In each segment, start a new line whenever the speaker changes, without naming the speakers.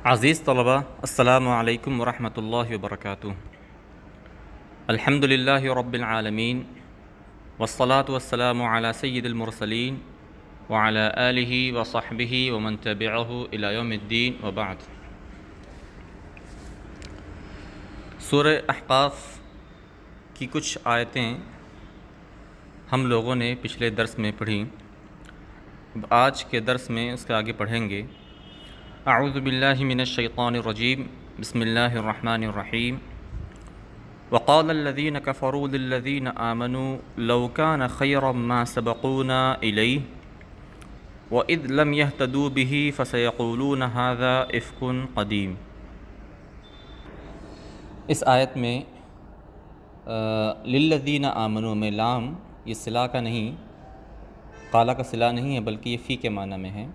عزیز طلبہ السلام علیکم ورحمۃ اللہ وبرکاتہ۔ الحمد للہ رب العالمین والصلاة والسلام علی سید المرسلین وعلی آلہ وصحبہ ومن تبعہ الی یوم الدین وبعد۔ سورہ احقاف کی کچھ آیتیں ہم لوگوں نے پچھلے درس میں پڑھی، آج کے درس میں اس کے آگے پڑھیں گے۔ اعوذ باللہ من الشیطان الرجیم، بسم اللہ الرحمن الرحیم۔ وقال الذین کفروا للذین آمنوا لو کان خیرا ما سبقونا الیہ وَإِذْ لَمْ يَهْتَدُوا بِهِ فَسَيَقُولُونَ هَذَا إِفْكٌ قَدِيمٌ۔ اس آیت میں للذین آمنوا میں لام یہ صلہ کا نہیں، قالا کا صلہ نہیں ہے، بلکہ یہ فی کے معنی میں ہے۔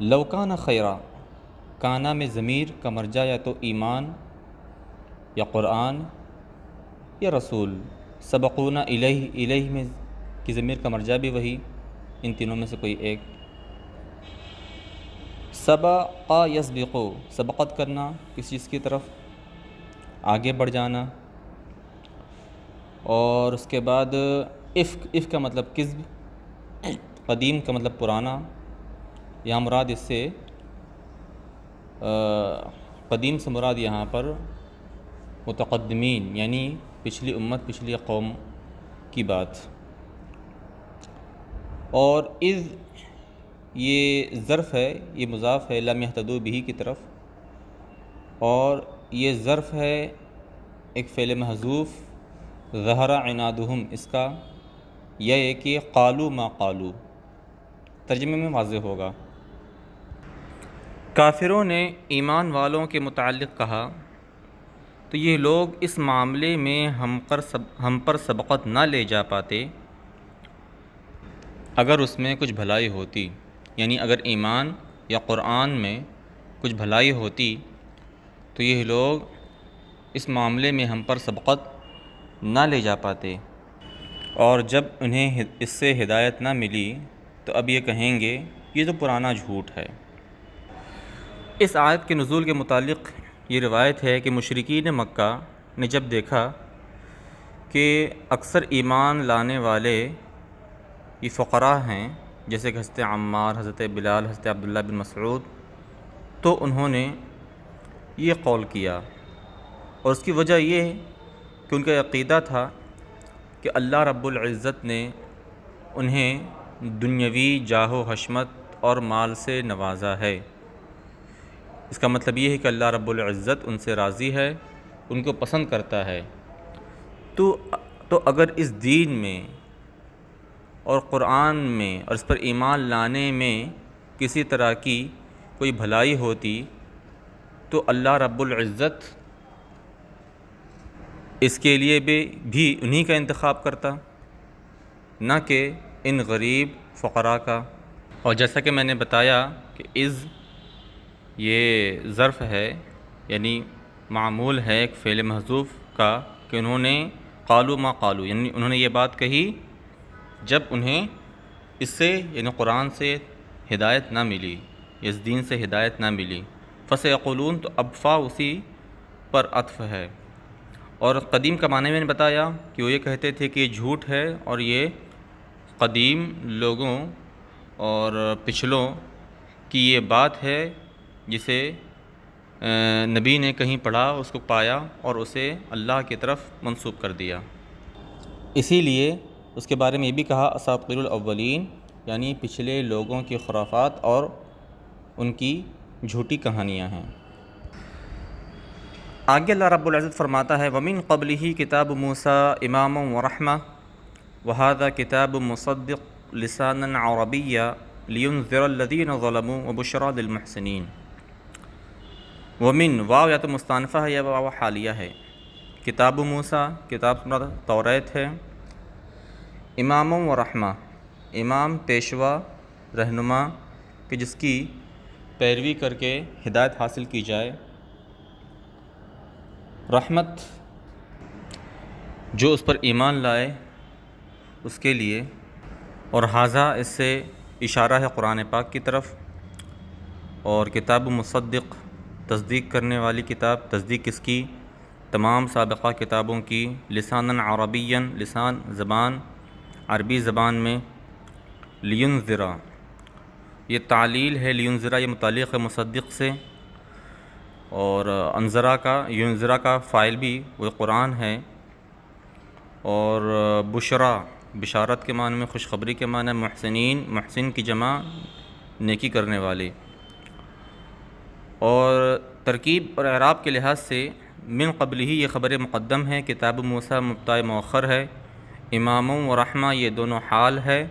لو کان خیرا، کانا میں ضمیر کا مرجع یا تو ایمان یا قرآن یا رسول، سبقونا الیہ، الیہ میں کی ضمیر کا مرجع بھی وہی، ان تینوں میں سے کوئی ایک۔ سبق یسبقو، سبقت کرنا کسی چیز کی طرف آگے بڑھ جانا، اور اس کے بعد افک کا مطلب کذب، قدیم کا مطلب پرانا۔ یہاں مراد اس سے قدیم سے مراد یہاں پر متقدمین یعنی پچھلی امت، پچھلی قوم کی بات۔ اور اذ یہ ظرف ہے، یہ مضاف ہے لم یہتدوا بہ کی طرف، اور یہ ظرف ہے ایک فعل محذوف ظہر عنادہم، اس کا یہ ہے کہ قالوا ما قالوا، ترجمے میں واضح ہوگا۔ کافروں نے ایمان والوں کے متعلق کہا تو یہ لوگ اس معاملے میں ہم پر سبقت نہ لے جا پاتے اگر اس میں کچھ بھلائی ہوتی، یعنی اگر ایمان یا قرآن میں کچھ بھلائی ہوتی تو یہ لوگ اس معاملے میں ہم پر سبقت نہ لے جا پاتے، اور جب انہیں اس سے ہدایت نہ ملی تو اب یہ کہیں گے یہ تو پرانا جھوٹ ہے۔ اس آیت کے نزول کے متعلق یہ روایت ہے کہ مشرکین مکہ نے جب دیکھا کہ اکثر ایمان لانے والے یہ فقراء ہیں، جیسے کہ حضرت عمار، حضرت بلال، حضرت عبداللہ بن مسعود، تو انہوں نے یہ قول کیا، اور اس کی وجہ یہ ہے کہ ان کا عقیدہ تھا کہ اللہ رب العزت نے انہیں دنیاوی جاہ و حشمت اور مال سے نوازا ہے۔ اس کا مطلب یہ ہے کہ اللہ رب العزت ان سے راضی ہے، ان کو پسند کرتا ہے۔ تو اگر اس دین میں اور قرآن میں اور اس پر ایمان لانے میں کسی طرح کی کوئی بھلائی ہوتی تو اللہ رب العزت اس کے لیے بھی انہی کا انتخاب کرتا، نہ کہ ان غریب فقراء کا۔ اور جیسا کہ میں نے بتایا کہ اذ یہ ظرف ہے، یعنی معمول ہے ایک فعل محذوف کا، کہ انہوں نے قالوا ما قالوا، یعنی انہوں نے یہ بات کہی جب انہیں اس سے یعنی قرآن سے ہدایت نہ ملی، اس دین سے ہدایت نہ ملی۔ فسیقولون، تو اب فا اسی پر عطف ہے، اور قدیم کا معنی میں نے بتایا کہ وہ یہ کہتے تھے کہ یہ جھوٹ ہے، اور یہ قدیم لوگوں اور پچھلوں کی یہ بات ہے جسے نبی نے کہیں پڑھا، اس کو پایا اور اسے اللہ کی طرف منسوب کر دیا۔ اسی لیے اس کے بارے میں یہ بھی کہا اساطیر الاولین، یعنی پچھلے لوگوں کی خرافات اور ان کی جھوٹی کہانیاں ہیں۔ آگے اللہ رب العزت فرماتا ہے وَمِن قَبْلِهِ کتاب موسیٰ اماما ورحمہ وَهَذَا کتاب مصدق لسانا عربیا لِيُنذِرَ الَّذِينَ ظَلَمُوا وَبُشْرَى لِلْمُحْسِنِينَ۔ ومن واو یا تو مستانفہ ہے یا واو حالیہ ہے۔ کتاب موسیٰ، کتاب توریت ہے، امام و رحمہ، امام پیشوا رہنما کہ جس کی پیروی کر کے ہدایت حاصل کی جائے، رحمت جو اس پر ایمان لائے اس کے لیے، اور ھذا اس سے اشارہ ہے قرآن پاک کی طرف، اور کتاب مصدق تصدیق کرنے والی کتاب، تصدیق کس کی؟ تمام سابقہ کتابوں کی، لسانً عربیًا لسان زبان عربی زبان میں، لینذرا یہ تعلیل ہے، لینذرا یہ متعلق ہے مصدق سے، اور انذرا کا ینذرا کا فاعل بھی وہ قرآن ہے، اور بشرا بشارت کے معنی میں، خوشخبری کے معنی، محسنین محسن کی جمع نیکی کرنے والے۔ اور ترکیب اور اعراب کے لحاظ سے من قبل ہی یہ خبر مقدم ہے، کتاب موسیٰ مبتدا مؤخر ہے، امام و رحمہ یہ دونوں حال ہے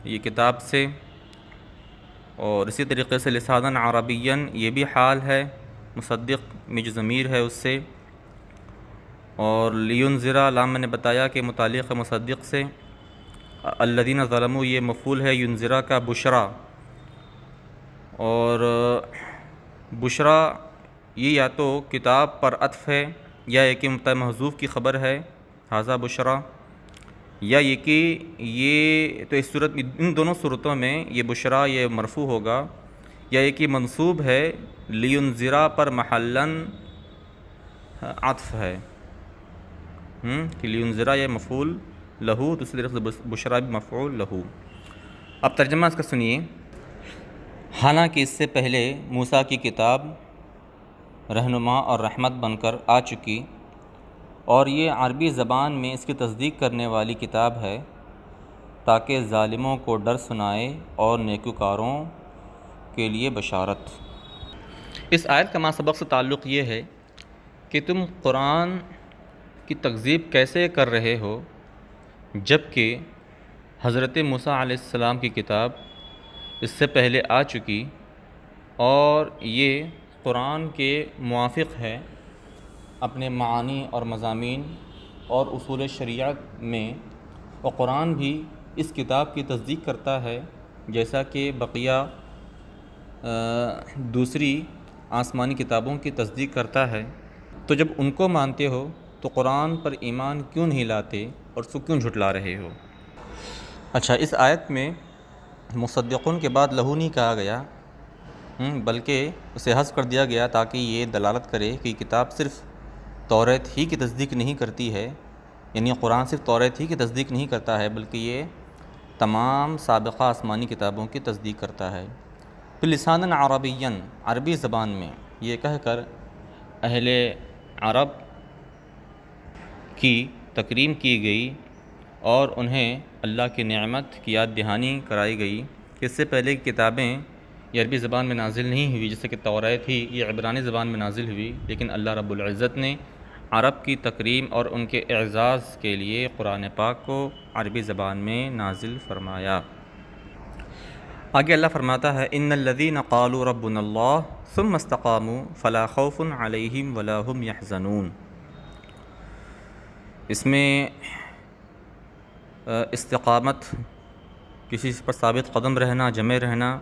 یہ کتاب سے، اور اسی طریقے سے لسانً عربیًا یہ بھی حال ہے مصدق میں جو ضمیر ہے اس سے، اور لینذرا لام میں نے بتایا کہ متعلق ہے مصدق سے، الذین ظلموا یہ مفعول ہے ینذرا کا بشرا، اور بشرا یہ یا تو کتاب پر عطف ہے یا یہ کہ مبتدا محذوف کی خبر ہے ھذا بشرا، یا یہ کہ یہ تو اس صورت ان دونوں صورتوں میں یہ بشرا یہ مرفوع ہوگا، یا یہ کہ منصوب ہے لینذرا پر محلاً عطف ہے کہ لینذرا یہ مفعول لہو، دوسری طرف سے بشرا بھی مفعول لہو۔ اب ترجمہ اس کا سنیے۔ حالانکہ اس سے پہلے موسیٰ کی کتاب رہنما اور رحمت بن کر آ چکی، اور یہ عربی زبان میں اس کی تصدیق کرنے والی کتاب ہے تاکہ ظالموں کو ڈر سنائے اور نیکوکاروں کے لیے بشارت۔ اس آیت کا ما سبق سے تعلق یہ ہے کہ تم قرآن کی تکذیب کیسے کر رہے ہو جب کہ حضرت موسیٰ علیہ السلام کی کتاب اس سے پہلے آ چکی، اور یہ قرآن کے موافق ہے اپنے معانی اور مضامین اور اصول شریعت میں، اور قرآن بھی اس کتاب کی تصدیق کرتا ہے جیسا کہ بقیہ دوسری آسمانی کتابوں کی تصدیق کرتا ہے۔ تو جب ان کو مانتے ہو تو قرآن پر ایمان کیوں نہیں لاتے اور اس کو کیوں جھٹلا رہے ہو؟ اچھا، اس آیت میں مصدقون کے بعد لہو نہیں کہا گیا، بلکہ اسے حذف کر دیا گیا تاکہ یہ دلالت کرے کہ کتاب صرف توریت ہی کی تصدیق نہیں کرتی ہے، یعنی قرآن صرف توریت ہی کی تصدیق نہیں کرتا ہے بلکہ یہ تمام سابقہ آسمانی کتابوں کی تصدیق کرتا ہے۔ پھر لسانً عربیًا عربی زبان میں یہ کہہ کر اہل عرب کی تکریم کی گئی اور انہیں اللہ کی نعمت کی یاد دہانی کرائی گئی کہ اس سے پہلے کی کتابیں یہ عربی زبان میں نازل نہیں ہوئی، جیسے کہ توریت تھی یہ عبرانی زبان میں نازل ہوئی، لیکن اللہ رب العزت نے عرب کی تکریم اور ان کے اعزاز کے لیے قرآن پاک کو عربی زبان میں نازل فرمایا۔ آگے اللہ فرماتا ہے ان الذین قالوا ربنا اللہ ثم استقاموا فلا خوف علیہم ولا هم یحزنون۔ اس میں استقامت کسی پر ثابت قدم رہنا، جمے رہنا،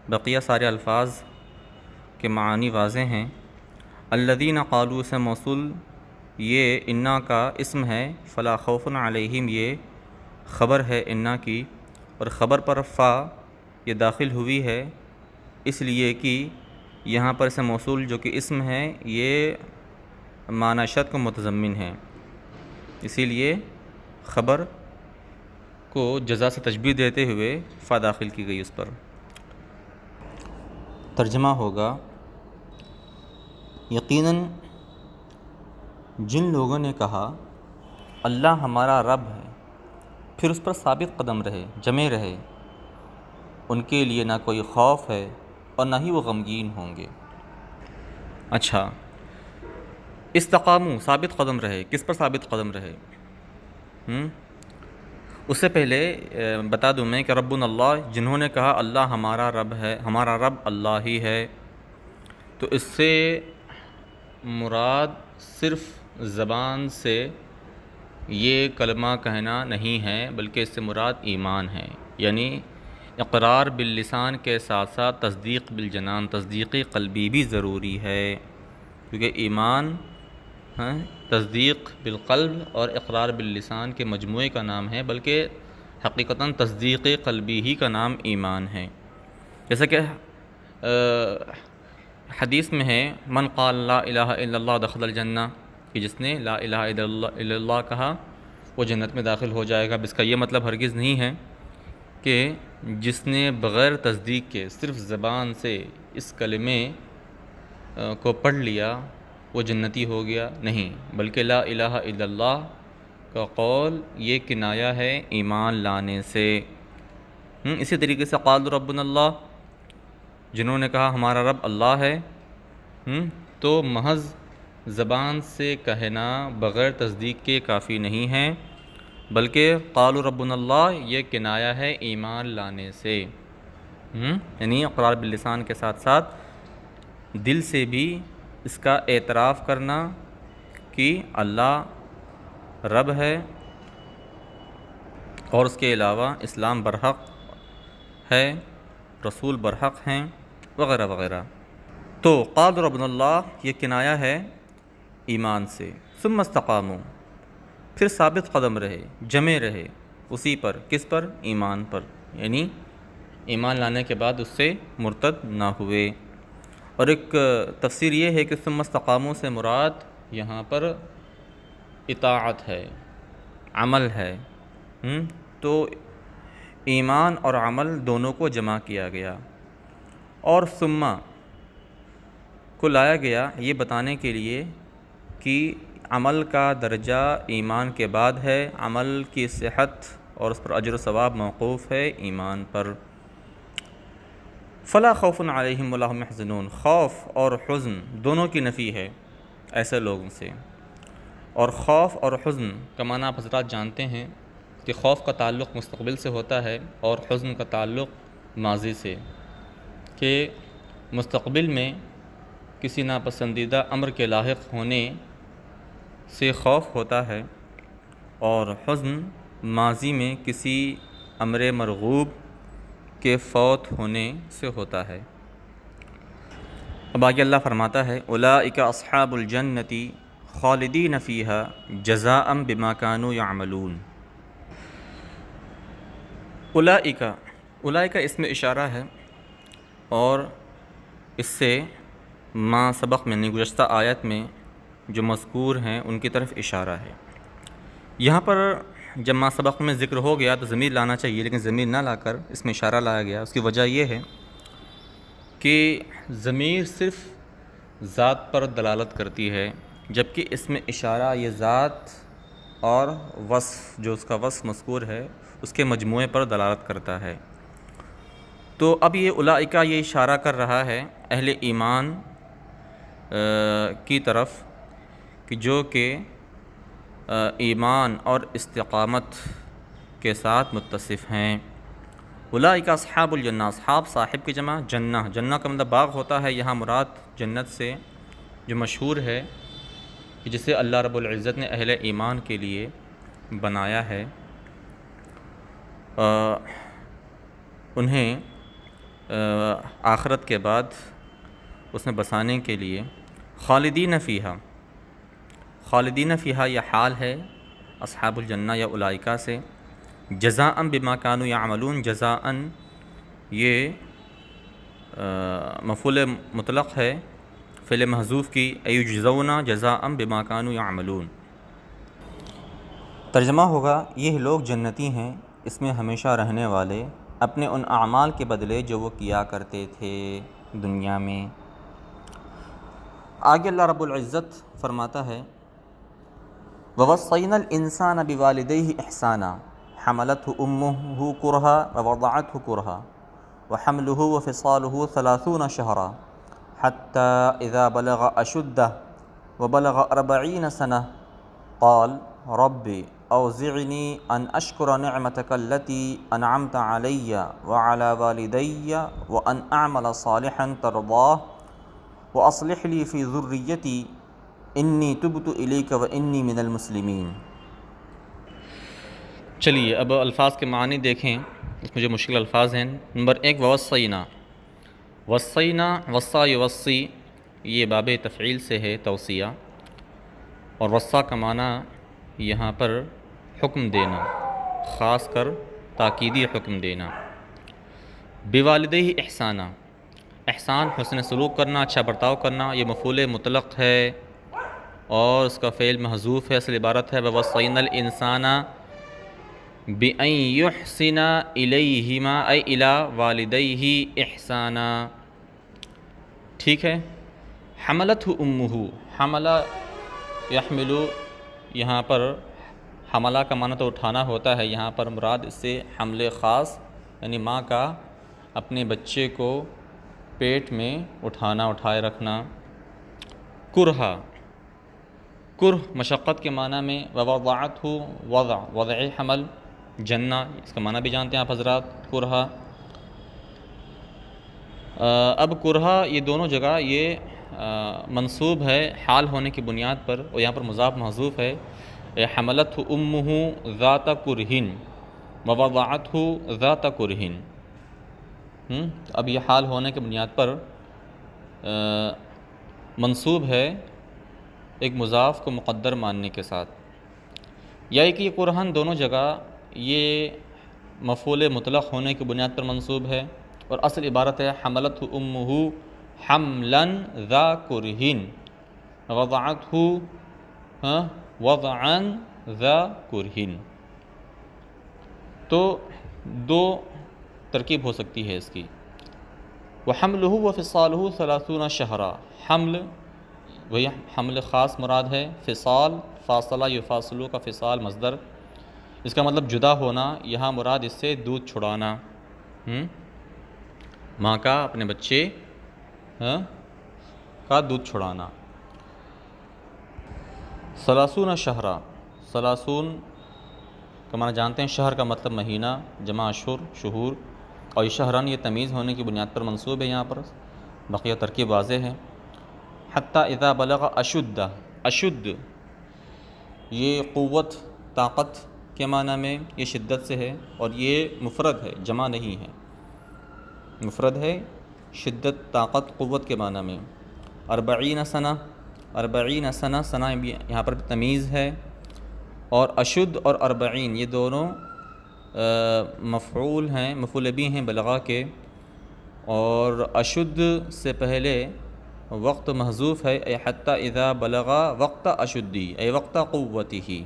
بقیہ سارے الفاظ کے معانی واضح ہیں۔ الذین قالوا سے موصول یہ انا کا اسم ہے، فلا خوف علیہم یہ خبر ہے انا کی، اور خبر پر فا یہ داخل ہوئی ہے اس لیے کہ یہاں پر اسم موصول جو کہ اسم ہے یہ معنی شرط کو متضمن ہے، اسی لیے خبر کو جزا سے تشبیہ دیتے ہوئے فا داخل کی گئی اس پر۔ ترجمہ ہوگا، یقیناً جن لوگوں نے کہا اللہ ہمارا رب ہے پھر اس پر ثابت قدم رہے، جمے رہے، ان کے لیے نہ کوئی خوف ہے اور نہ ہی وہ غمگین ہوں گے۔ اچھا، استقاموا ثابت قدم رہے، کس پر ثابت قدم رہے؟ اس سے پہلے بتا دوں میں کہ ربنا اللہ، جنہوں نے کہا اللہ ہمارا رب ہے، ہمارا رب اللہ ہی ہے، تو اس سے مراد صرف زبان سے یہ کلمہ کہنا نہیں ہے، بلکہ اس سے مراد ایمان ہے، یعنی اقرار باللسان کے ساتھ ساتھ تصدیق بالجنان، تصدیق قلبی بھی ضروری ہے، کیونکہ ایمان تصدیق بالقلب اور اقرار باللسان کے مجموعے کا نام ہے، بلکہ حقیقتاً تصدیق قلبی ہی کا نام ایمان ہے۔ جیسا کہ حدیث میں ہے من قال لا الہ الا اللہ دخل الجنہ، کہ جس نے لا الہ الا اللہ کہا وہ جنت میں داخل ہو جائے گا۔ اب اس کا یہ مطلب ہرگز نہیں ہے کہ جس نے بغیر تصدیق کے صرف زبان سے اس کلمے کو پڑھ لیا وہ جنتی ہو گیا، نہیں، بلکہ لا الہ الا اللہ کا قول یہ کنایہ ہے ایمان لانے سے۔ اسی طریقے سے قال ربنا اللہ، جنہوں نے کہا ہمارا رب اللہ ہے، تو محض زبان سے کہنا بغیر تصدیق کے کافی نہیں ہے، بلکہ قال ربنا اللہ یہ کنایہ ہے ایمان لانے سے، یعنی اقرار باللسان کے ساتھ ساتھ دل سے بھی اس کا اعتراف کرنا کہ اللہ رب ہے اور اس کے علاوہ اسلام برحق ہے، رسول برحق ہیں، وغیرہ وغیرہ۔ تو قال ربنا اللہ یہ کنایہ ہے ایمان سے۔ ثم استقاموا، پھر ثابت قدم رہے، جمے رہے اسی پر، کس پر؟ ایمان پر، یعنی ایمان لانے کے بعد اس سے مرتد نہ ہوئے۔ اور ایک تفسیر یہ ہے کہ ثم استقاموا سے مراد یہاں پر اطاعت ہے، عمل ہے، تو ایمان اور عمل دونوں کو جمع کیا گیا، اور ثم کو لایا گیا یہ بتانے کے لیے کہ عمل کا درجہ ایمان کے بعد ہے، عمل کی صحت اور اس پر اجر و ثواب موقوف ہے ایمان پر۔ فلا خوف علیہم ولا هم يحزنون، خوف اور حزن دونوں کی نفی ہے ایسے لوگوں سے۔ اور خوف اور حزن کا معنی آپ حضرات جانتے ہیں کہ خوف کا تعلق مستقبل سے ہوتا ہے اور حزن کا تعلق ماضی سے، کہ مستقبل میں کسی ناپسندیدہ امر کے لاحق ہونے سے خوف ہوتا ہے، اور حزن ماضی میں کسی امر مرغوب کے فوت ہونے سے ہوتا ہے۔ اب آگے اللہ فرماتا ہے اولئک اصحاب الجنۃ خالدین فیہا جزاء بما کانوا یعملون۔ اولئک اس میں اشارہ ہے، اور اس سے ما سبق میں، گزشتہ آیت میں جو مذکور ہیں ان کی طرف اشارہ ہے۔ یہاں پر جب ما سبق میں ذکر ہو گیا تو ضمیر لانا چاہیے، لیکن ضمیر نہ لا کر اس میں اشارہ لایا گیا۔ اس کی وجہ یہ ہے کہ ضمیر صرف ذات پر دلالت کرتی ہے، جبکہ اس میں اشارہ یہ ذات اور وصف، جو اس کا وصف مذکور ہے، اس کے مجموعے پر دلالت کرتا ہے۔ تو اب یہ اولئک یہ اشارہ کر رہا ہے اہل ایمان کی طرف، کہ جو کہ ایمان اور استقامت کے ساتھ متصف ہیں۔ اولئک اصحاب الجنہ، اصحاب صاحب کی جمع جنہ، جنہ کا مطلب باغ ہوتا ہے، یہاں مراد جنت سے جو مشہور ہے کہ جسے اللہ رب العزت نے اہل ایمان کے لیے بنایا ہے، انہیں آخرت کے بعد اس میں بسانے کے لیے۔ خالدین فیہا، خالدین فیہا یہ حال ہے اصحاب الجنہ یا اولئک سے۔ جزاء بما کانوا یعملون، جزاء یہ مفعول مطلق ہے فعل محذوف کی، ایجزون جزاء بما کانوا یعملون۔ ترجمہ ہوگا یہ لوگ جنتی ہیں، اس میں ہمیشہ رہنے والے، اپنے ان اعمال کے بدلے جو وہ کیا کرتے تھے دنیا میں۔ آگے اللہ رب العزت فرماتا ہے وَوَصَّيْنَا الْإِنسَانَ بِوَالِدَيْهِ إِحْسَانًا حَمَلَتْهُ أُمُّهُ كُرْهًا وَوَضَعَتْهُ كُرْهًا وَحَمْلُهُ وَفِصَالُهُ 30 شهرًا حَتَّى إِذَا بَلَغَ أَشُدَّهُ وَبَلَغَ 40 سَنَةً قَالَ رَبِّ أَوْزِعْنِي أَنْ أَشْكُرَ نِعْمَتَكَ الَّتِي أَنْعَمْتَ عَلَيَّ وَعَلَى وَالِدَيَّ وَأَنْ أَعْمَلَ صَالِحًا تَرْضَاهُ وَأَصْلِحْ لِي فِي ذُرِّيَّتِي إِنِّي تُبْتُ إِلَيْكَ وَإِنِّي مِنَ الْمُسْلِمِينَ۔ چلیے اب الفاظ کے معنی دیکھیں، اس میں جو مشکل الفاظ ہیں۔ نمبر 1 ووصینا، وصینا، وصا یوصی، یہ باب تفعیل سے ہے توصیہ، اور وصا کا معنی یہاں پر حکم دینا، خاص کر تاکیدی حکم دینا۔ بوالدیہ احسانہ، احسان حسن سلوک کرنا، اچھا برتاؤ کرنا، یہ مفعول مطلق ہے اور اس کا فعل محذوف ہے، اصل عبارت ہے وَوَصَّيْنَا الْإِنسَانَ بِأَن يُحْسِنَ إِلَيْهِمَا أي إِلَى وَالِدَيْهِ إِحْسَانًا. ٹھیک ہے. حملتہ امہ، حملہ یحملو، یہاں پر حملہ کا معنی تو اٹھانا ہوتا ہے، یہاں پر مراد اس سے حمل خاص یعنی ماں کا اپنے بچے کو پیٹ میں اٹھانا، اٹھائے رکھنا. کرہا، کرہ مشقت کے معنی میں، ووضعتہ وضع، وضع حمل جنہ، اس کا معنی بھی جانتے ہیں آپ حضرات. کرہا، اب کرہا یہ دونوں جگہ یہ منصوب ہے حال ہونے کی بنیاد پر، اور یہاں پر مضاف محذوف ہے. حملتہ امہ ذات کرہن ووضعتہ ذات کرہن. اب یہ حال ہونے کی بنیاد پر منصوب ہے ایک مضاف کو مقدر ماننے کے ساتھ، یا کہ یہ کرہن دونوں جگہ یہ مفعول مطلق ہونے کی بنیاد پر منصوب ہے، اور اصل عبارت ہے حملتہ امہ حملا ذا کرہن وضعتہ وضعا ذا کرہن. تو دو ترکیب ہو سکتی ہے اس کی. وحملہ وفصالہ 30 شہرا، حمل وہی حمل خاص مراد ہے، فصال فاصلہ یفاصلو کا فصال مصدر، اس کا مطلب جدا ہونا، یہاں مراد اس سے دودھ چھڑانا، ماں کا اپنے بچے کا دودھ چھڑانا. 30 شہرا، 30 کا معنی جانتے ہیں، شہر کا مطلب مہینہ، جمع اشہر شہور، اور یہ شہران یہ تمیز ہونے کی بنیاد پر منصوب ہے یہاں پر، بقیہ ترکیب واضح ہے. حتیٰ اذا بلغ اشد، اشد یہ قوت طاقت کے معنی میں، یہ شدت سے ہے، اور یہ مفرد ہے جمع نہیں ہے، مفرد ہے، شدت طاقت قوت کے معنی میں. 40 سنہ، 40 سنہ، سنہ یہاں پر تمیز ہے، اور اشد اور 40 یہ دونوں مفعول ہیں، مفعول بھی ہیں بلغا کے، اور اشد سے پہلے وقت محذوف ہے، اے حتی اذا بلغا وقت اشدی، اے وقت قوتہ.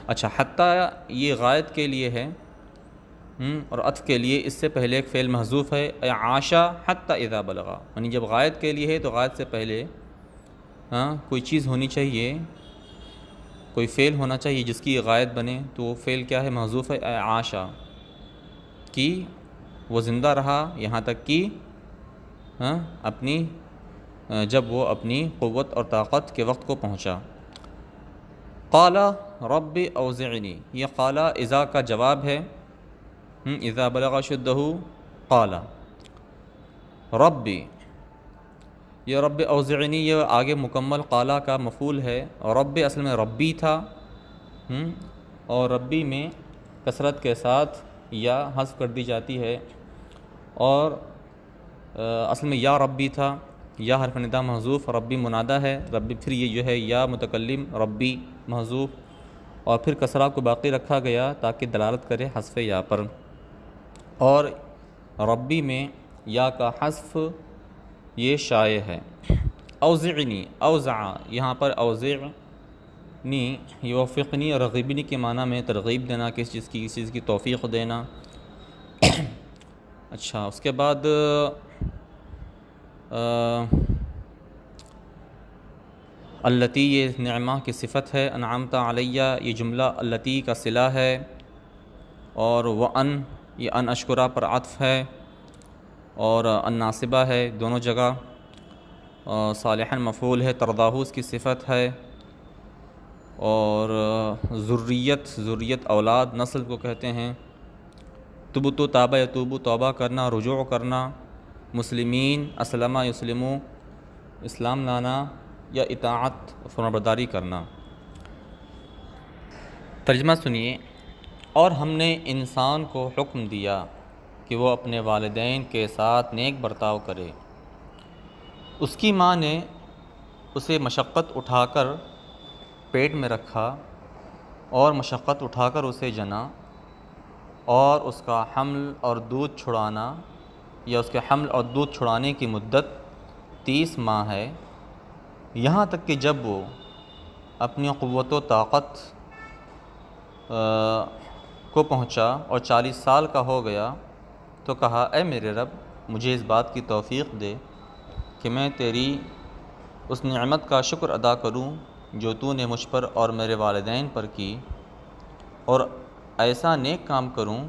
اچھا، حتی یہ غائب کے لیے ہے، اور عطف کے لیے اس سے پہلے ایک فعل محذوف ہے، اے عاشا حتی اذا بلغا، یعنی جب غائب کے لیے ہے تو غائب سے پہلے کوئی چیز ہونی چاہیے، کوئی فعل ہونا چاہیے جس کی غائب بنے، تو وہ فعل کیا ہے؟ محذوف ہے، اے عاشا، کہ وہ زندہ رہا یہاں تک کہ اپنی جب وہ اپنی قوت اور طاقت کے وقت کو پہنچا. قال رب اوزعنی، یہ قال اذا کا جواب ہے، اذا بلغ شدہ قال ربی، یہ رب اوزعنی یہ آگے مکمل قال کا مفعول ہے، اور رب اصل میں ربی تھا، اور ربی میں کثرت کے ساتھ یا حذف کر دی جاتی ہے، اور اصل میں یا ربی تھا، یا حرف ندا محذوف، ربی منادہ ہے، ربی پھر یہ جو ہے یا متکلم ربی محذوف، اور پھر کسرہ کو باقی رکھا گیا تاکہ دلالت کرے حذف یا پر، اور ربی میں یا کا حذف یہ شائع ہے. اوزعنی، اوزع یہاں پر اوزعنی یوفقنی اور رغبنی کے معنی میں ترغیب دینا، کسی چیز کی توفیق دینا. اچھا، اس کے بعد اللتی یہ نعمہ کی صفت ہے، انعمت علیہ یہ جملہ اللتی کا صلہ ہے، اور وان یہ ان اشکرہ پر عطف ہے، اور ان ناصبہ ہے دونوں جگہ، صالحا مفعول ہے، ترضاہ اس کی صفت ہے، اور ذریت اولاد نسل کو کہتے ہیں. تبتو تابہ یتوبو توبہ کرنا، رجوع کرنا. مسلمین اسلم یسلمو اسلام لانا یا اطاعت فرمانبرداری کرنا. ترجمہ سنیے. اور ہم نے انسان کو حکم دیا کہ وہ اپنے والدین کے ساتھ نیک برتاؤ کرے. اس کی ماں نے اسے مشقت اٹھا کر پیٹ میں رکھا اور مشقت اٹھا کر اسے جنا، اور اس کا حمل اور دودھ چھڑانا یا اس کے حمل اور دودھ چھڑانے کی مدت 30 ماہ ہے، یہاں تک کہ جب وہ اپنی قوت و طاقت کو پہنچا اور 40 سال کا ہو گیا تو کہا اے میرے رب مجھے اس بات کی توفیق دے کہ میں تیری اس نعمت کا شکر ادا کروں جو تو نے مجھ پر اور میرے والدین پر کی، اور ایسا نیک کام کروں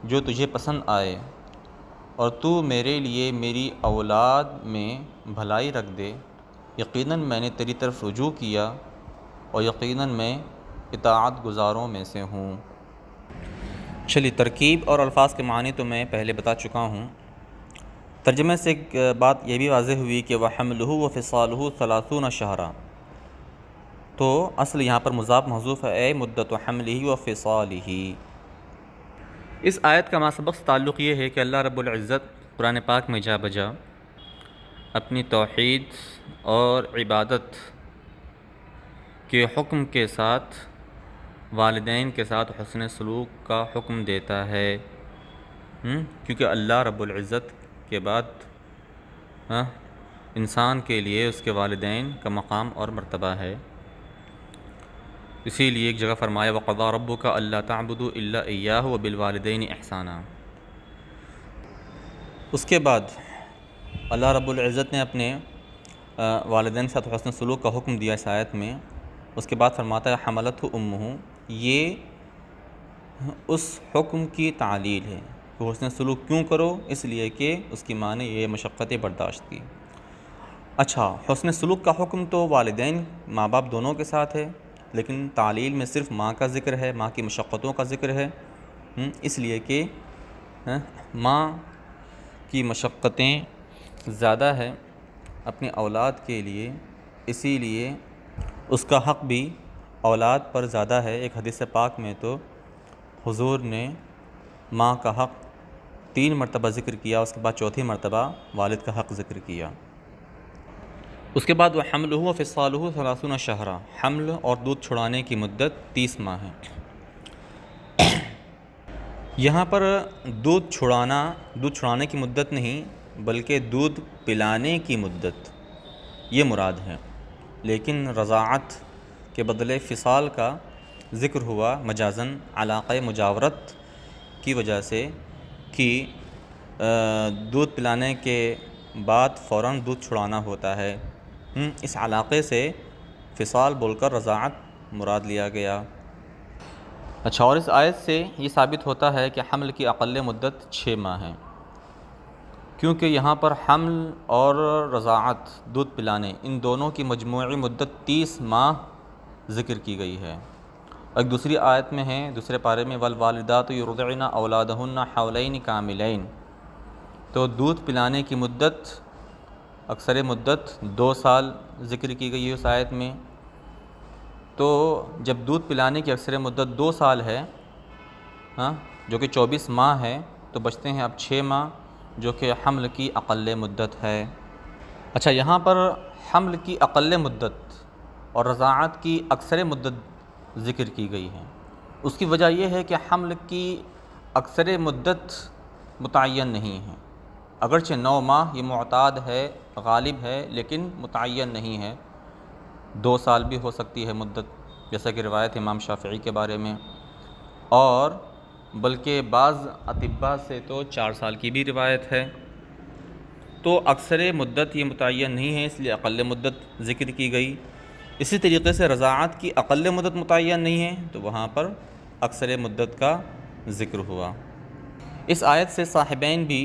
جو تجھے پسند آئے، اور تو میرے لیے میری اولاد میں بھلائی رکھ دے، یقیناً میں نے تیری طرف رجوع کیا اور یقیناً میں اطاعت گزاروں میں سے ہوں۔ چلیے، ترکیب اور الفاظ کے معنی تو میں پہلے بتا چکا ہوں۔ ترجمے سے ایک بات یہ بھی واضح ہوئی کہ وَحَمْلُهُ وَفِصَالُهُ 30 شہرا، تو اصل یہاں پر مضاف محذوف ہے، اے مدت حملہ وفصالہ۔ اس آیت کا ماسبق سے تعلق یہ ہے کہ اللہ رب العزت قرآن پاک میں جا بجا اپنی توحید اور عبادت کے حکم کے ساتھ والدین کے ساتھ حسن سلوک کا حکم دیتا ہے، کیونکہ اللہ رب العزت کے بعد انسان کے لیے اس کے والدین کا مقام اور مرتبہ ہے۔ اسی لیے ایک جگہ فرمایا وَقَضَىٰ رَبُّكَ أَلَّا تَعْبُدُوا إِلَّا إِيَّاهُ وَبِالْوَالِدَيْنِ إِحْسَانًا۔ اس کے بعد اللہ رب العزت نے اپنے والدین کے ساتھ حسن سلوک کا حکم دیا اس آیت میں۔ اس کے بعد فرماتا ہے حملتہ امہ، یہ اس حکم کی تعلیل ہے کہ حسن سلوک کیوں کرو، اس لیے کہ اس کی ماں نے یہ مشقتیں برداشت کی۔ اچھا، حسن سلوک کا حکم تو والدین ماں باپ دونوں کے ساتھ ہے، لیکن تعلیل میں صرف ماں کا ذکر ہے، ماں کی مشقتوں کا ذکر ہے، اس لیے کہ ماں کی مشقتیں زیادہ ہے اپنی اولاد کے لیے، اسی لیے اس کا حق بھی اولاد پر زیادہ ہے۔ ایک حدیث پاک میں تو حضور نے ماں کا حق 3 مرتبہ ذکر کیا، اس کے بعد چوتھی مرتبہ والد کا حق ذکر کیا۔ اس کے بعد وہ حملہ وفصالہ 30 شہرا، حمل اور دودھ چھڑانے کی مدت 30 ماہ ہے۔ یہاں پر دودھ چھڑانے کی مدت نہیں بلکہ دودھ پلانے کی مدت یہ مراد ہے، لیکن رضاعت کے بدلے فصال کا ذکر ہوا مجازاً علاقہ مجاورت کی وجہ سے کہ دودھ پلانے کے بعد فوراً دودھ چھڑانا ہوتا ہے، اس علاقے سے فصال بول کر رضاعت مراد لیا گیا۔ اچھا، اور اس آیت سے یہ ثابت ہوتا ہے کہ حمل کی اقل مدت 6 ماہ ہے، کیونکہ یہاں پر حمل اور رضاعت دودھ پلانے ان دونوں کی مجموعی مدت 30 ماہ ذکر کی گئی ہے۔ ایک دوسری آیت میں ہے، دوسرے پارے میں والوالدات یرضعن اولادہن حولین کاملین، تو دودھ پلانے کی مدت اکثر مدت 2 سال ذکر کی گئی ہے اس آیت میں۔ تو جب دودھ پلانے کی اکثر مدت 2 سال ہے جو کہ 24 ماہ ہے، تو بچتے ہیں اب 6 ماہ جو کہ حمل کی اقل مدت ہے۔ اچھا، یہاں پر حمل کی اقل مدت اور رضاعت کی اکثر مدت ذکر کی گئی ہے۔ اس کی وجہ یہ ہے کہ حمل کی اکثر مدت متعین نہیں ہے، اگرچہ 9 ماہ یہ معتاد ہے، غالب ہے، لیکن متعین نہیں ہے۔ 2 سال بھی ہو سکتی ہے مدت، جیسا کہ روایت امام شافعی کے بارے میں، اور بلکہ بعض اطباء سے تو 4 سال کی بھی روایت ہے۔ تو اکثر مدت یہ متعین نہیں ہے، اس لیے اقل مدت ذکر کی گئی۔ اسی طریقے سے رضاعت کی اقل مدت متعین نہیں ہے، تو وہاں پر اکثر مدت کا ذکر ہوا۔ اس آیت سے صاحبین بھی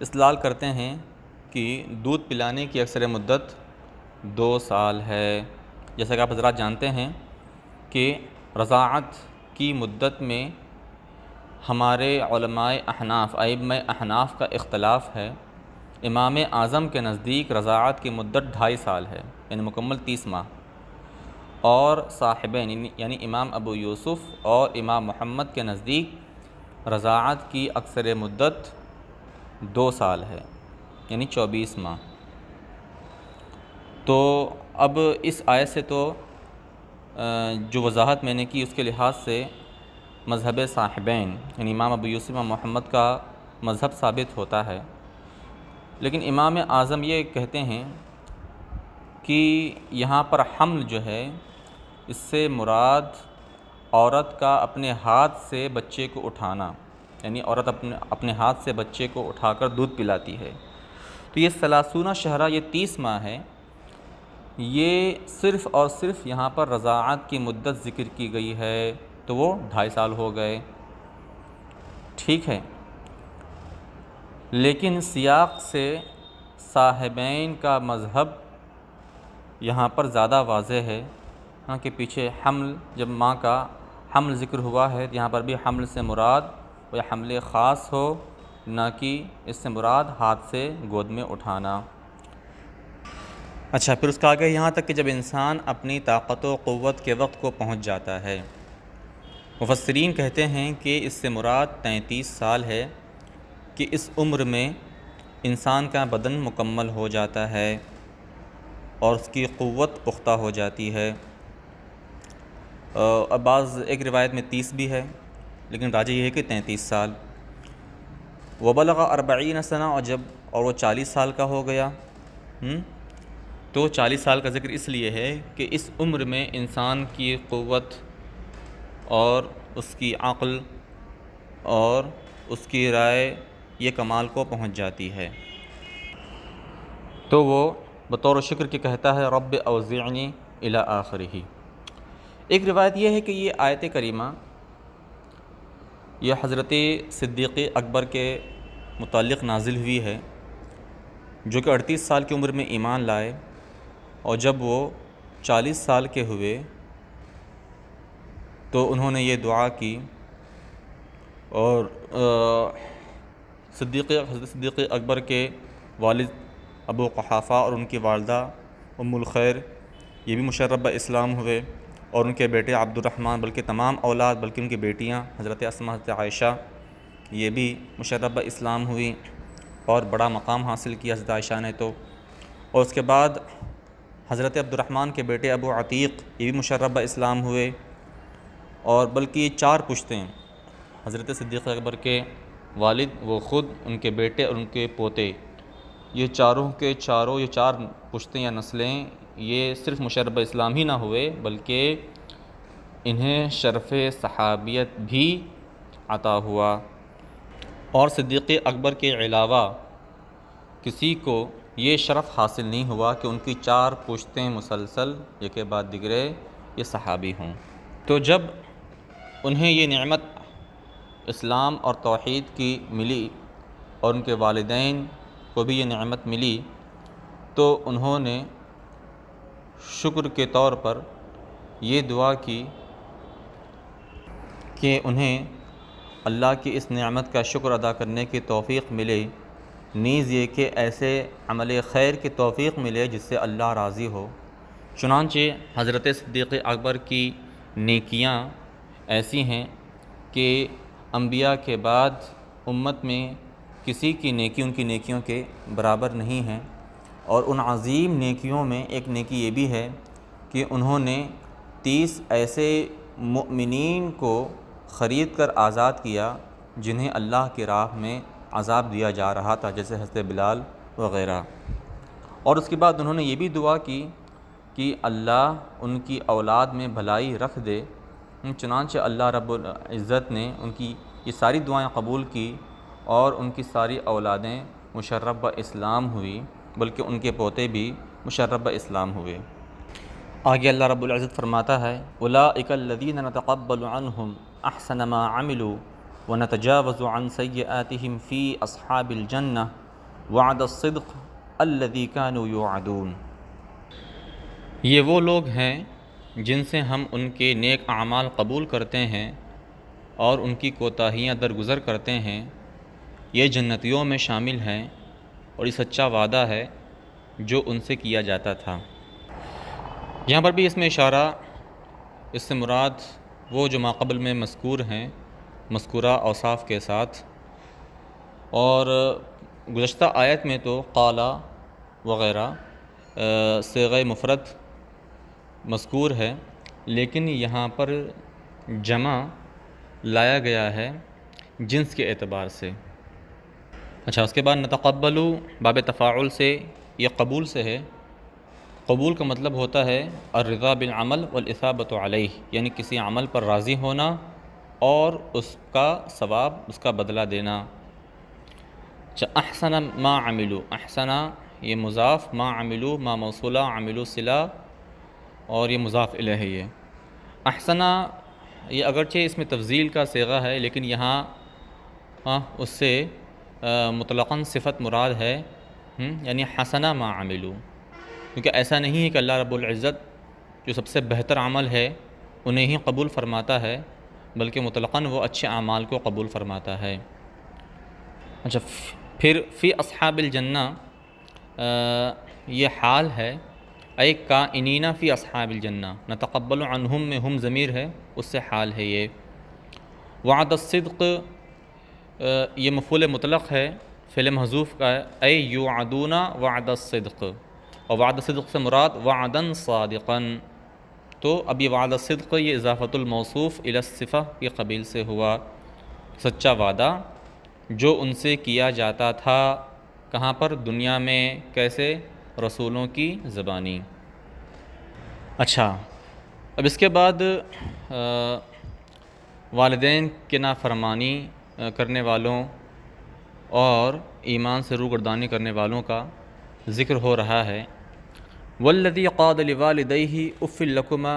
استدلال کرتے ہیں کہ دودھ پلانے کی اکثر مدت 2 سال ہے، جیسا کہ آپ حضرات جانتے ہیں کہ رضاعت کی مدت میں ہمارے علماء احناف، ائمہ احناف کا اختلاف ہے۔ امام اعظم کے نزدیک رضاعت کی مدت 2.5 سال ہے، یعنی مکمل 30 ماہ، اور صاحبین یعنی امام ابو یوسف اور امام محمد کے نزدیک رضاعت کی اکثر مدت 2 سال ہے، یعنی 24 ماہ۔ تو اب اس آیت سے تو جو وضاحت میں نے کی اس کے لحاظ سے مذہب صاحبین یعنی امام ابو یوسف امام محمد کا مذہب ثابت ہوتا ہے لیکن امام اعظم یہ کہتے ہیں کہ یہاں پر حمل جو ہے اس سے مراد عورت کا اپنے ہاتھ سے بچے کو اٹھانا، یعنی عورت اپنے ہاتھ سے بچے کو اٹھا کر دودھ پلاتی ہے۔ تو یہ 30 شہرہ، یہ 30 ماہ ہے، یہ صرف اور صرف یہاں پر رضاعت کی مدت ذکر کی گئی ہے، تو وہ 2.5 سال ہو گئے، ٹھیک ہے۔ لیکن سیاق سے صاحبین کا مذہب یہاں پر زیادہ واضح ہے، ہاں کہ پیچھے حمل، جب ماں کا حمل ذکر ہوا ہے، یہاں پر بھی حمل سے مراد وہ حمل خاص ہو، نہ کہ اس سے مراد ہاتھ سے گود میں اٹھانا۔ اچھا، پھر اس کا آگے یہاں تک کہ جب انسان اپنی طاقت و قوت کے وقت کو پہنچ جاتا ہے، مفسرین کہتے ہیں کہ اس سے مراد 33 سال ہے، کہ اس عمر میں انسان کا بدن مکمل ہو جاتا ہے اور اس کی قوت پختہ ہو جاتی ہے۔ ایک روایت میں 30 بھی ہے، لیکن راجح یہ ہے کہ 33 سال۔ وبلغ 40 سنہ، اور وہ 40 سال کا ہو گیا۔ تو 40 سال کا ذکر اس لیے ہے کہ اس عمر میں انسان کی قوت اور اس کی عقل اور اس کی رائے یہ کمال کو پہنچ جاتی ہے، تو وہ بطور شکر کے کہتا ہے رب اوزعنی الی آخرہ۔ ایک روایت یہ ہے کہ یہ آیت کریمہ یہ حضرت صدیق اکبر کے متعلق نازل ہوئی ہے، جو کہ 38 سال کی عمر میں ایمان لائے، اور جب وہ 40 سال کے ہوئے تو انہوں نے یہ دعا کی، اور حضرت صدیق اکبر کے والد ابو قحافہ اور ان کی والدہ ام الخیر یہ بھی مشرف اسلام ہوئے، اور ان کے بیٹے عبد الرحمن، بلکہ تمام اولاد، بلکہ ان کی بیٹیاں حضرت اسماء، حضرت عائشہ یہ بھی مشرف اسلام ہوئی اور بڑا مقام حاصل کیا حضرت عائشہ نے تو۔ اور اس کے بعد حضرت عبد الرحمن کے بیٹے ابو عتیق یہ بھی مشرف اسلام ہوئے، اور بلکہ 4 پشتیں حضرت صدیق اکبر کے والد، وہ خود، ان کے بیٹے اور ان کے پوتے، یہ چاروں کے چاروں، یہ 4 پشتیں یا نسلیں، یہ صرف مشرف اسلام ہی نہ ہوئے بلکہ انہیں شرف صحابیت بھی عطا ہوا۔ اور صدیق اکبر کے علاوہ کسی کو یہ شرف حاصل نہیں ہوا کہ ان کی 4 پشتیں مسلسل ایک کے بعد دیگرے یہ صحابی ہوں۔ تو جب انہیں یہ نعمت اسلام اور توحید کی ملی اور ان کے والدین کو بھی یہ نعمت ملی، تو انہوں نے شکر کے طور پر یہ دعا کی کہ انہیں اللہ کی اس نعمت کا شکر ادا کرنے کی توفیق ملے، نیز یہ کہ ایسے عمل خیر کی توفیق ملے جس سے اللہ راضی ہو۔ چنانچہ حضرت صدیق اکبر کی نیکیاں ایسی ہیں کہ انبیاء کے بعد امت میں کسی کی نیکی ان کی نیکیوں کے برابر نہیں ہیں، اور ان عظیم نیکیوں میں ایک نیکی یہ بھی ہے کہ انہوں نے 30 ایسے مؤمنین کو خرید کر آزاد کیا جنہیں اللہ کی راہ میں عذاب دیا جا رہا تھا، جیسے حضرت بلال وغیرہ۔ اور اس کے بعد انہوں نے یہ بھی دعا کی کہ اللہ ان کی اولاد میں بھلائی رکھ دے۔ چنانچہ اللہ رب العزت نے ان کی یہ ساری دعائیں قبول کی، اور ان کی ساری اولادیں مشرف اسلام ہوئی، بلکہ ان کے پوتے بھی مشرف اسلام ہوئے۔ آگے اللہ رب العزت فرماتا ہے اولئک الذین نتقبل عنہم احسن ما عملوا ونتجاوز عن سیئاتہم فی اصحاب الجنہ وعد الصدق الذی کانوا یوعدون۔ یہ وہ لوگ ہیں جن سے ہم ان کے نیک اعمال قبول کرتے ہیں اور ان کی کوتاہیاں درگزر کرتے ہیں، یہ جنتیوں میں شامل ہیں، اور یہ سچا وعدہ ہے جو ان سے کیا جاتا تھا۔ یہاں پر بھی اس میں اشارہ، اس سے مراد وہ جو ماقبل میں مذکور ہیں مذکورہ اوصاف کے ساتھ، اور گزشتہ آیت میں تو قالا وغیرہ صیغہ مفرد مذکور ہے، لیکن یہاں پر جمع لایا گیا ہے جنس کے اعتبار سے۔ اچھا، اس کے بعد نتقبلو باب تفاعل سے، یہ قبول سے ہے۔ قبول کا مطلب ہوتا ہے الرضا بالعمل والاثابۃ علیہ، یعنی کسی عمل پر راضی ہونا اور اس کا ثواب، اس کا بدلہ دینا۔ اچھا، احسن ما عملو، احسن یہ مضاف، ما عملو ما موصولہ، عملو صلہ، اور یہ مضاف الیہ یہ احسن، یہ اگرچہ اس میں تفضیل کا صیغہ ہے لیکن یہاں اس سے مطلقاً صفت مراد ہے، یعنی حسنہ ما عملو، کیونکہ ایسا نہیں ہے کہ اللہ رب العزت جو سب سے بہتر عمل ہے انہیں ہی قبول فرماتا ہے، بلکہ مطلقاً وہ اچھے اعمال کو قبول فرماتا ہے۔ اچھا، پھر فی اصحاب الجنہ، یہ حال ہے، اے کائنین فی اصحاب الجنہ، نتقبل عنہم میں ہم ضمیر ہے، اس سے حال ہے یہ۔ وعد الصدق، یہ مفعول مطلق ہے، فعل محذوف کا ہے، اے یوعدون وعد الصدق، اور وعد الصدق سے مراد وعدن صادقاً، تو اب یہ وعد الصدق یہ اضافۃ الموصوف الی الصفہ کے قبیل سے ہوا، سچا وعدہ جو ان سے کیا جاتا تھا، کہاں پر؟ دنیا میں، کیسے؟ رسولوں کی زبانی۔ اچھا، اب اس کے بعد والدین کی نافرمانی کرنے والوں اور ایمان سے روگردانی کرنے والوں کا ذکر ہو رہا ہے۔ والذی قال لوالدیہ اف لکما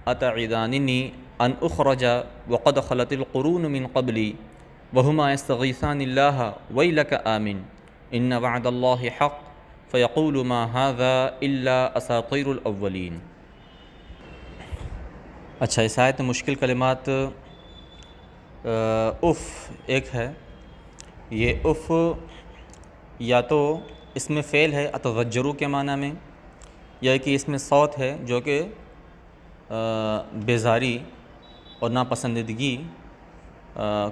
اتعداننی ان اخرج وقد خلت القرون من قبلی وہما یستغیثان اللہ ویلک آمن ان وعد اللہ حق فیقول ما ھذا الا اساطیر الاولین۔ اچھا، اس آیت میں مشکل کلمات اف ایک ہے، یہ اف یا تو اس میں فعل ہے اتضجروا کے معنی میں، یا کہ اس میں صوت ہے جو کہ بیزاری اور ناپسندیدگی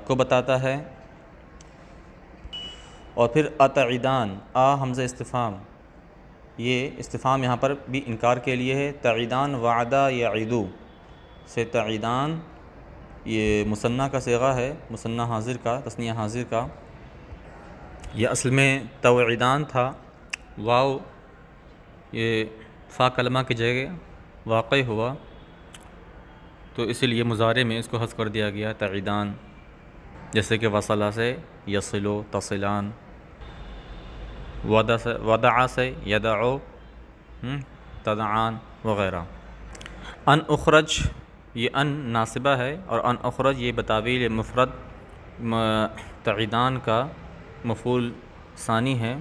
کو بتاتا ہے، اور پھر اتعیدان، حمزہ استفہام، یہ استفہام یہاں پر بھی انکار کے لیے ہے۔ تعیدان وعدہ یعیدو سے تعیدان، یہ مثنیٰ کا صیغہ ہے، مثنیٰ حاضر کا، تثنیہ حاضر کا، یہ اصل میں توعیدان تھا، واو یہ فا کلمہ کی جگہ واقع ہوا تو اسی لیے مضارع میں اس کو حذف کر دیا گیا تعیدان، جیسے کہ وصلہ سے یصلو، تصلان، ودعا سے یدعو، تدعان وغیرہ۔ ان اخرج، یہ ان ناصبہ ہے، اور ان اخرج یہ بتاویل مفرد تعیدان کا مفعول ثانی ہے،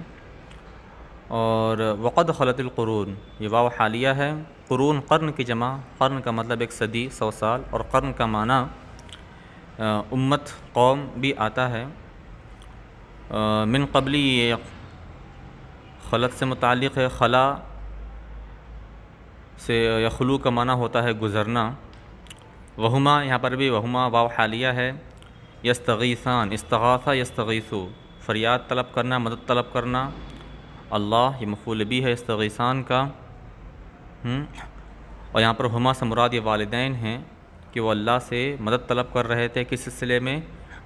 اور وقد خلت القرون یہ واو حالیہ ہے، قرون قرن کی جمع، قرن کا مطلب 1 صدی، 100 سال، اور قرن کا معنی امت، قوم بھی آتا ہے۔ من قبلی یہ خلت سے متعلق ہے، خلا سے یخلو کا معنی ہوتا ہے گزرنا۔ وہما، یہاں پر بھی وہما واو حالیہ ہے۔ یستغیثان، استغاثہ یستغیثو، فریاد طلب کرنا، مدد طلب کرنا۔ اللہ یہ مفعول بھی ہے استغیثان کا، اور یہاں پر ہما سے مراد یہ والدین ہیں کہ وہ اللہ سے مدد طلب کر رہے تھے، کس سلسلے میں؟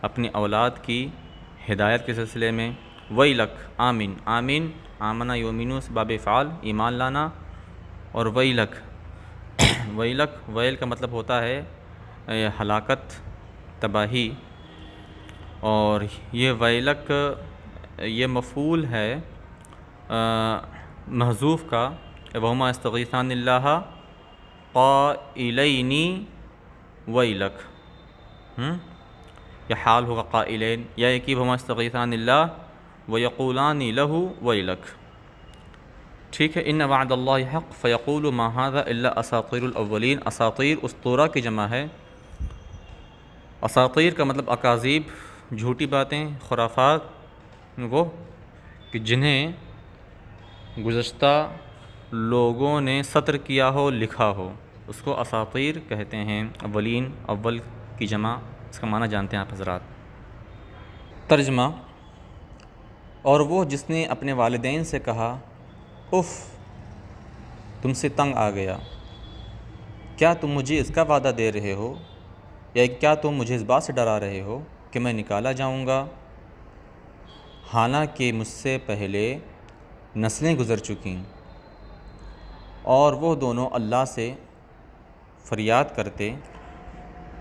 اپنی اولاد کی ہدایت کے سلسلے میں۔ ویلک، آمین، آمین آمنہ یؤمنو سے باب فعال، ایمان لانا، اور ویلک، ویلک، ویل کا مطلب ہوتا ہے ہلاکت، تباہی، اور یہ ویلک یہ مفعول ہے محذوف کا، وہما یستغیثان اللہ قائلین ویلک، یہ حال ہوگا قائلین، یا ایک ہی وہما یستغیثان اللہ ویقولان لہ ویلک، ٹھیک ہے۔ ان وعد اللہ حق فیقول ما ھذا الا اساطیر الاولین، اساطیر اسطورہ کی جمع ہے، اساطیر کا مطلب اکاذیب، جھوٹی باتیں، خرافات، وہ کہ جنہیں گزشتہ لوگوں نے سطر کیا ہو، لکھا ہو، اس کو اساطیر کہتے ہیں۔ اولین، اول کی جمع، اس کا معنی جانتے ہیں آپ حضرات۔ ترجمہ، اور وہ جس نے اپنے والدین سے کہا اف، تم سے تنگ آ گیا، کیا تم مجھے اس کا وعدہ دے رہے ہو، یا کیا تم مجھے اس بات سے ڈرا رہے ہو کہ میں نکالا جاؤں گا؟ حالانکہ مجھ سے پہلے نسلیں گزر چکیں، اور وہ دونوں اللہ سے فریاد کرتے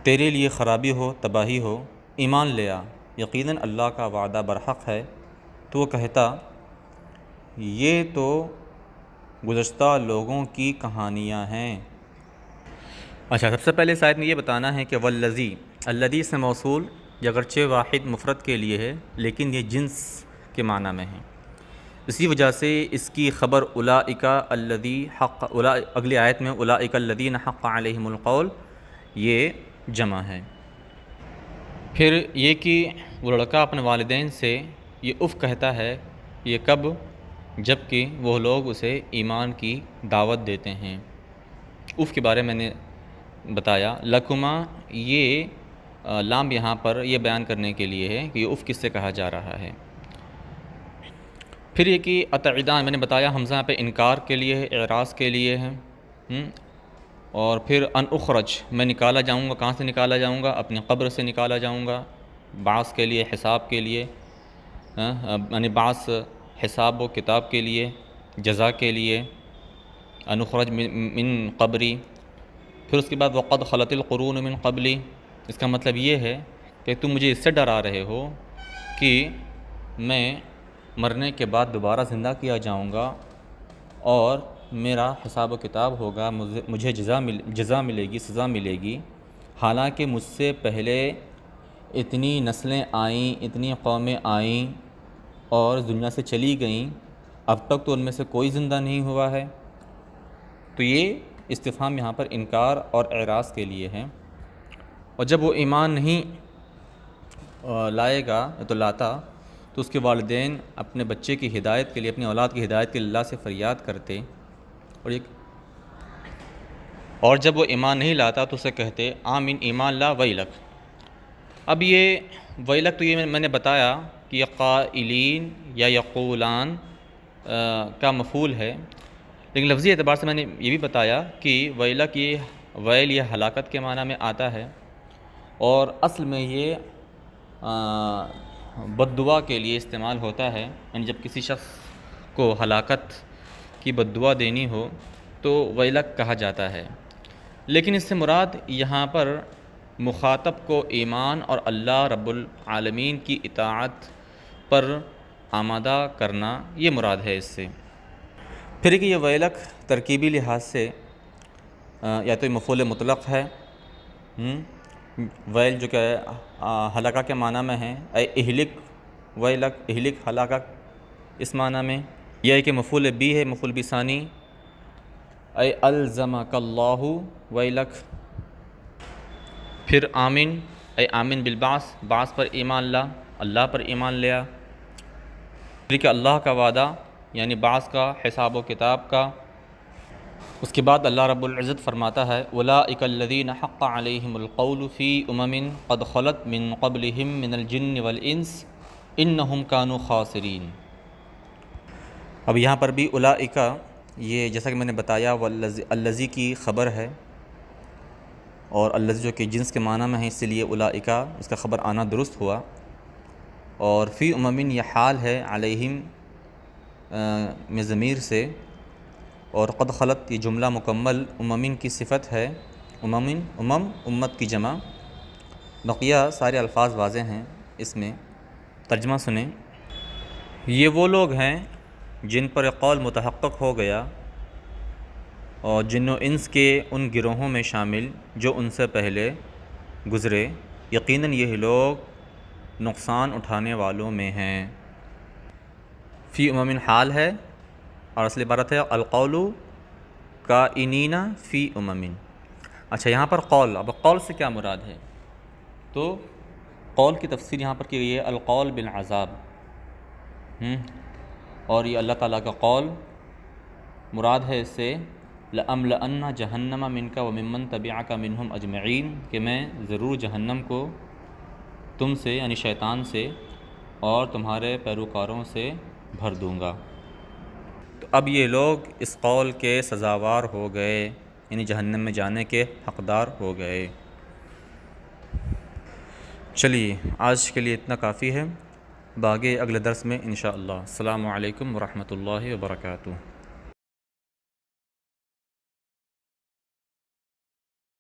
تیرے لیے خرابی ہو تباہی ہو، ایمان لیا، یقیناً اللہ کا وعدہ برحق ہے۔ تو وہ کہتا یہ تو گزشتہ لوگوں کی کہانیاں ہیں۔ اچھا، سب سے پہلے اس آیت میں یہ بتانا ہے کہ والذی، الذی سے موصول یہ اگرچہ واحد مفرد کے لیے ہے لیکن یہ جنس کے معنی میں ہے، اسی وجہ سے اس کی خبر اولئک الذی حق، اگلی آیت میں اولئک الذین حق علیہم القول، یہ جمع ہے۔ پھر یہ کہ وہ لڑکا اپنے والدین سے یہ اف کہتا ہے، یہ کب؟ جب کہ وہ لوگ اسے ایمان کی دعوت دیتے ہیں۔ اف کے بارے میں نے بتایا، لکما یہ لام یہاں پر یہ بیان کرنے کے لیے ہے کہ یہ اف کس سے کہا جا رہا ہے۔ پھر یہ کہ اتعدان میں نے بتایا حمزہ پہ انکار کے لیے ہے، اعراض کے لیے ہے۔ اور پھر ان اخرج، میں نکالا جاؤں گا، کہاں سے نکالا جاؤں گا؟ اپنی قبر سے نکالا جاؤں گا، بعث کے لیے، حساب کے لیے، یعنی بعث حساب و کتاب کے لیے، جزا کے لیے، ان اخرج من قبری۔ پھر اس کے بعد وقد خلت القرون من قبلی، اس کا مطلب یہ ہے کہ تم مجھے اس سے ڈرا رہے ہو کہ میں مرنے کے بعد دوبارہ زندہ کیا جاؤں گا اور میرا حساب و کتاب ہوگا، مجھے جزا ملے گی، سزا ملے گی، حالانکہ مجھ سے پہلے اتنی نسلیں آئیں، اتنی قومیں آئیں اور دنیا سے چلی گئیں، اب تک تو ان میں سے کوئی زندہ نہیں ہوا ہے۔ تو یہ استفہام یہاں پر انکار اور اعراض کے لیے ہے۔ اور جب وہ ایمان نہیں لائے گا تو لاتا تو اس کے والدین اپنے بچے کی ہدایت کے لیے، اپنی اولاد کی ہدایت کے لیے اللہ سے فریاد کرتے، اور جب وہ ایمان نہیں لاتا تو اسے کہتے آمین ایمان لا ویلک۔ اب یہ ویلک تو یہ میں نے بتایا کہ یہ قائلین یا یقولان کا مفعول ہے، لیکن لفظی اعتبار سے میں نے یہ بھی بتایا کہ ویلک، یہ ویل یہ ہلاکت کے معنی میں آتا ہے، اور اصل میں یہ بد دعا کے لیے استعمال ہوتا ہے، یعنی جب کسی شخص کو ہلاکت کی بد دعا دینی ہو تو ویلک کہا جاتا ہے۔ لیکن اس سے مراد یہاں پر مخاطب کو ایمان اور اللہ رب العالمین کی اطاعت پر آمادہ کرنا، یہ مراد ہے اس سے۔ پھر کہ یہ ویلک ترکیبی لحاظ سے یا تو مفعول مطلق ہے، ویل جو کہ ہلاکہ کے معنی میں ہے، اے اہلک ویلک، اہلک ہلاکہ اس معنی میں، یہ کہ مفعول بھی ہے، مفعول بھی ثانی، اے الزمک اللہ ویلک۔ پھر آمین، اے آمین بالبعث، بعث پر ایمان لا، اللہ پر ایمان لیا۔ پھر کہ اللہ کا وعدہ یعنی بعث کا، حساب و کتاب کا۔ اس کے بعد اللہ رب العزت فرماتا ہے اولئک الذین حق علیہم القول فی امم قد خلت من قبلہم من الجن والانس انہم کانوا خاسرین۔ اب یہاں پر بھی اولئک، یہ جیسا کہ میں نے بتایا الذی کی خبر ہے، اور الذی جو کہ جنس کے معنی میں ہے، اس لیے اولئک اس کا خبر آنا درست ہوا، اور فی امم یہ حال ہے، علیہم میں ضمیر سے، اور قد خلت یہ جملہ مکمل امم کی صفت ہے، امم امت کی جمع، بقیہ سارے الفاظ واضح ہیں اس میں۔ ترجمہ سنیں، یہ وہ لوگ ہیں جن پر قول متحقق ہو گیا، اور جن و انس کے ان گروہوں میں شامل جو ان سے پہلے گزرے، یقیناً یہ لوگ نقصان اٹھانے والوں میں ہیں۔ فی امم حال ہے، اور اصل عبارت ہے القول کائنین فی امم۔ اچھا، یہاں پر قول، اب قول سے کیا مراد ہے؟ تو قول کی تفسیر یہاں پر کی گئی ہے القول بالعذاب، اور یہ اللہ تعالیٰ کا قول مراد ہے اس سے لَأَمْلَأَنَّ جَهَنَّمَ مِنْكَ وَمِمَّنْ تَبِعَكَ مِنْهُمْ أَجْمَعِينَ، کہ میں ضرور جہنم کو تم سے یعنی شیطان سے اور تمہارے پیروکاروں سے بھر دوں گا۔ تو اب یہ لوگ اس قول کے سزاوار ہو گئے، یعنی جہنم میں جانے کے حقدار ہو گئے۔ چلیے آج کے لیے اتنا کافی ہے۔ باقی اگلے درس میں انشاءاللہ۔ السلام علیکم ورحمۃ اللہ وبرکاتہ۔